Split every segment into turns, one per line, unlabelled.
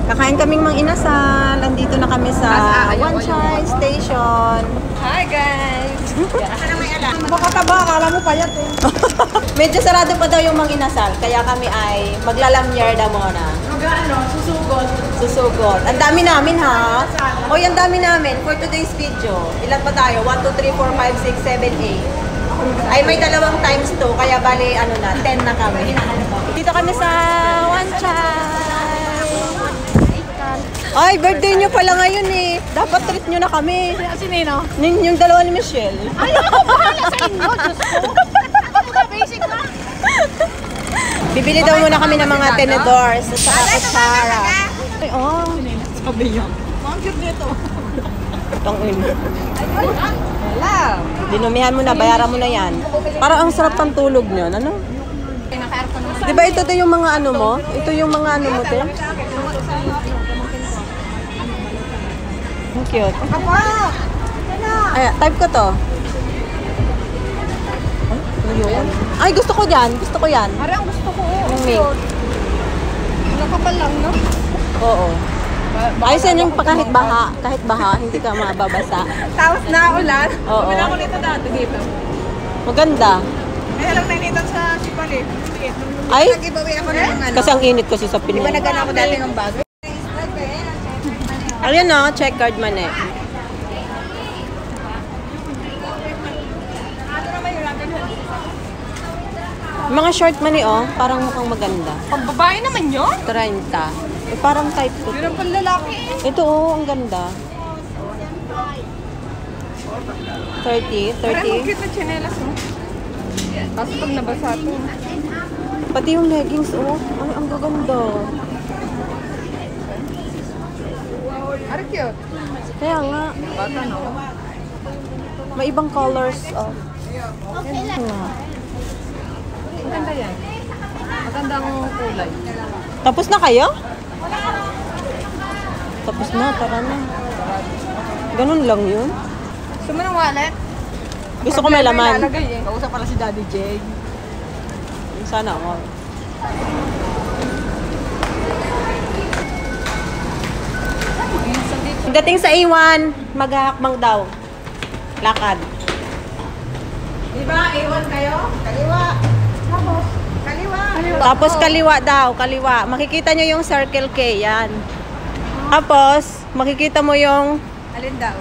Kakain kaming mang inasal. Andito na kami sa Wan Chai Station.
Hi guys!
Baka taba, akala mo payat eh.
Medyo sarado pa daw yung mang inasal. Kaya kami ay maglalamyerda muna.
Susugod.
Susugot. Ang dami namin ha. Hoy, ang dami namin for today's video. Ilan pa tayo? 1, 2, 3, 4, 5, 6, 7, 8. Ay, may dalawang times 2. Kaya bali, ano na, 10 na kami. Dito kami sa Wan Chai. Ay, birthday nyo pala ngayon eh. Dapat treat nyo na kami.
Si Nino?
Yung dalawa ni Michelle.
Ay, ako bahala sa inyo, Diyos ko. Basic na.
Bibili daw muna kami ng mga tenedors sa kutsara. Ay, oh. Sabi niya.
Ang cute nito.
Tangin.
Wala.
Dinumihan mo na, bayaran mo na yan. Parang ang sarap ng tulog niyo, ano? Di ba ito yung mga ano mo? Ito yung mga ano mo, te? Ang cute. Ay, type ko to. Ay, gusto ko yan. Gusto ko yan.
Parang gusto ko.
Yung mink.
Nakapal lang, no?
Oo. Ayos yan yung kahit baha. Kahit baha, hindi ka mababasa.
Tapos na ulan.
Oo.
Bumila ko nito dati dito.
Maganda.
May alam na nito sa Sipali.
Ay,
Nag-giveaway ako ng ano.
kasi ang init kasi sa Pinoy.
Diba nagana ako dati ng bago?
Ayan o, checkered man eh. Mga short man eh oh, parang mukhang maganda.
Pag babae naman yun?
30. Eh, parang type ko.
Pero pang lalaki eh.
Ito oh, ang ganda. 30,
Parang
30.
cute na chinelas mo. Kaso pag nabasa ito.
Pati yung leggings oh, ay ang gaganda.
Are cute.
Kaya nga,
Bata no?
may ibang colors oh.
Okay lang. Maganda yan. Magandang kulay.
Tapos na kayo? Tapos na, tara na. Ganun lang yun.
Gusto mo ng wallet?
Gusto ko may laman.
Ilalagay eh. Kausap pala si Daddy Jay.
Sana ako. Dating sa A1, maghahakbang daw. Lakad.
Diba? A1 kayo? Kaliwa. Tapos? Kaliwa.
Tapos kaliwa daw, kaliwa. Makikita nyo yung Circle K, yan. Tapos, makikita mo yung,
Alin daw?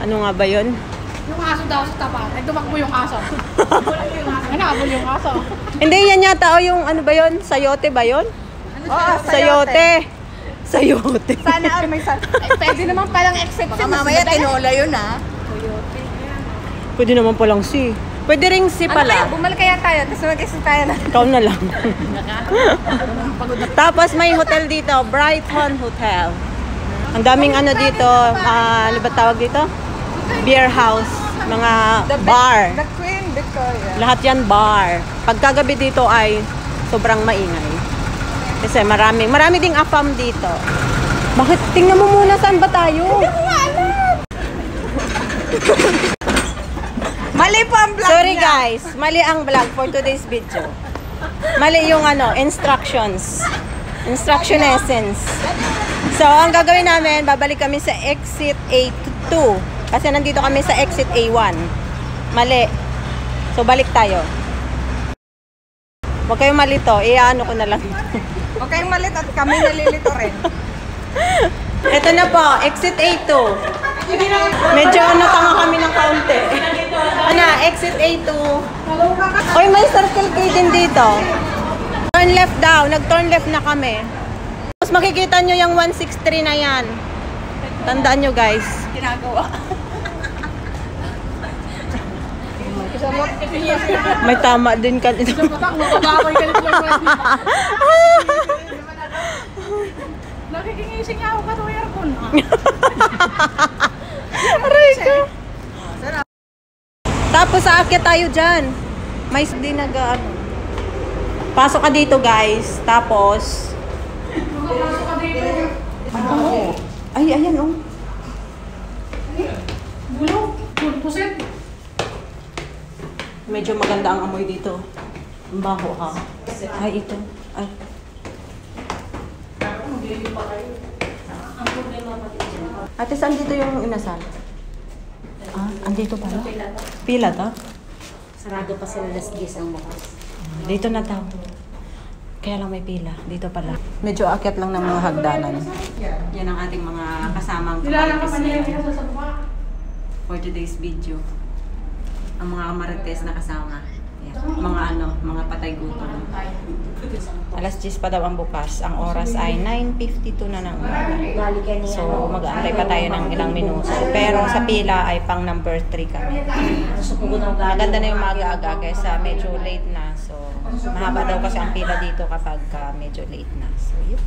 ano nga ba yun?
Yung aso daw sa tapat. Ay, tumakbo yung aso. Hanapol yung aso.
Hindi, yan yata o yung, ano ba yun? Sayote ba yun?
Oo,
Sayote. Sayote.
Sana all may Ay, pwede naman palang exception. Baka mamaya tinola yun ah.
Pwede naman palang si. Pwede ring si
Ano kaya?
pala.
Bumalik kaya tayo. Tapos mag-exit tayo na.
Ikaw na lang. Tapos may hotel dito, Brighton Hotel. Ang daming ano dito, ano ba tawag dito? Beer house, mga bar.
The Queen Victoria.
Lahat yan bar. Pagkagabi dito ay sobrang maingay. Kasi marami ding afam dito. Bakit? Tingnan mo muna saan ba tayo?
Hindi ko nga alam. Mali po ang vlog
Sorry
niya.
guys, mali ang vlog for today's video. Mali yung ano, instructions. Instruction essence. So, ang gagawin namin, babalik kami sa exit A2. Kasi nandito kami sa exit A1. Mali. So, balik tayo. Huwag kayong malito. Iyaano ko na lang.
Huwag kayong malit at kami nalilito rin.
Ito na po, exit A2. Medyo natanga kami ng kaunti. Ano, exit A2. Oy, may Circle K din dito. Turn left daw. Nag-turn left na kami. Tapos makikita nyo yung 163 na yan. Tandaan nyo guys.
Ginagawa.
May tama din ka dito.
Nakikingising ako ka to aircon.
Aray ka. Tapos aakyat tayo dyan. May din nag-ano. Pasok ka dito guys. Tapos ay, ayan oh.
Bulong. Pusit.
Medyo maganda ang amoy dito. Ang baho ha. Ay, ito. Ay. Ate, saan dito yung inasal? Ah, andito pala. Pila to?
Sarado pa sila alas 10 ang bukas.
Dito na daw. Kaya lang may pila. Dito pala. Medyo akyat lang ng mga hagdanan. Yan ang ating mga kasamang
Nilalang ka pa niya
kamarites
yung sa mukha.
for today's video. Ang mga kamarites na kasama. Yan. Mga mga patay gutom. Alas 10 pa daw ang bukas. Ang oras ay 9:52 na ng umaga.
Gali ka niya.
So, mag-aantay pa tayo ng ilang minuto. Pero sa pila ay pang number 3 kami.
Supugo ng gali.
Maganda na yung maaga-aga kaysa medyo late na. So, mahaba daw kasi ang pila dito kapag medyo late na. So, yun.